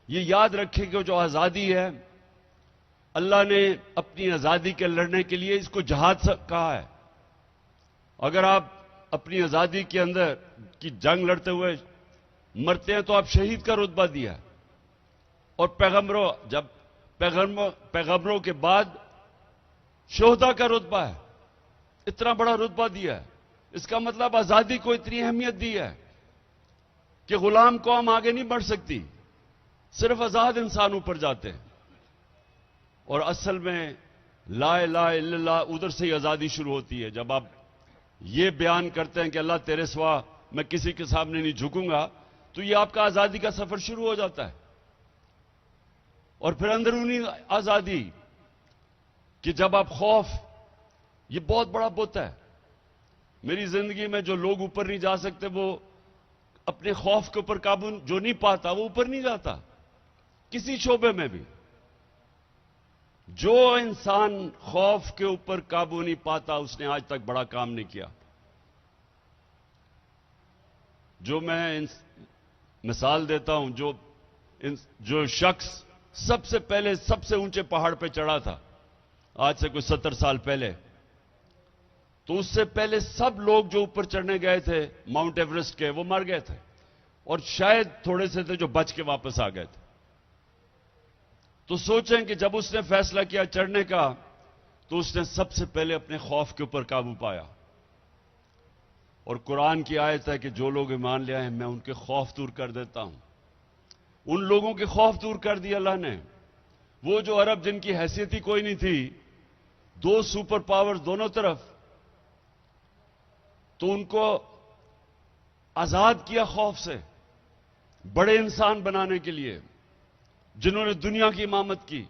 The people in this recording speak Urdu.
یہ یاد رکھیں کہ جو آزادی ہے، اللہ نے اپنی آزادی کے لڑنے کے لیے اس کو جہاد کہا ہے۔ اگر آپ اپنی آزادی کے اندر کی جنگ لڑتے ہوئے مرتے ہیں تو آپ شہید کا رتبہ دیا ہے، اور پیغمبروں کے بعد شہداء کا رتبہ ہے، اتنا بڑا رتبہ دیا ہے۔ اس کا مطلب آزادی کو اتنی اہمیت دی ہے کہ غلام قوم آگے نہیں بڑھ سکتی، صرف آزاد انسان اوپر جاتے ہیں۔ اور اصل میں لا الہ الا اللہ ادھر سے ہی آزادی شروع ہوتی ہے، جب آپ یہ بیان کرتے ہیں کہ اللہ تیرے سوا میں کسی کے سامنے نہیں جھکوں گا، تو یہ آپ کا آزادی کا سفر شروع ہو جاتا ہے۔ اور پھر اندرونی آزادی کہ جب آپ خوف، یہ بہت بڑا بت ہے۔ میری زندگی میں جو لوگ اوپر نہیں جا سکتے، وہ اپنے خوف کے اوپر قابو جو نہیں پاتا وہ اوپر نہیں جاتا، کسی شعبے میں بھی۔ جو انسان خوف کے اوپر قابو نہیں پاتا اس نے آج تک بڑا کام نہیں کیا۔ جو میں مثال دیتا ہوں، جو شخص سب سے پہلے سب سے اونچے پہاڑ پہ چڑھا تھا آج سے کوئی 70 سال پہلے، تو اس سے پہلے سب لوگ جو اوپر چڑھنے گئے تھے ماؤنٹ ایوریسٹ کے، وہ مر گئے تھے، اور شاید تھوڑے سے تھے جو بچ کے واپس آ گئے تھے۔ تو سوچیں کہ جب اس نے فیصلہ کیا چڑھنے کا، تو اس نے سب سے پہلے اپنے خوف کے اوپر قابو پایا۔ اور قرآن کی آیت ہے کہ جو لوگ ایمان لے آئے ہیں میں ان کے خوف دور کر دیتا ہوں۔ ان لوگوں کے خوف دور کر دیا اللہ نے۔ وہ جو عرب جن کی حیثیت ہی کوئی نہیں تھی، دو سپر پاور دونوں طرف، تو ان کو آزاد کیا خوف سے، بڑے انسان بنانے کے لیے، جنہوں نے دنیا کی امامت کی۔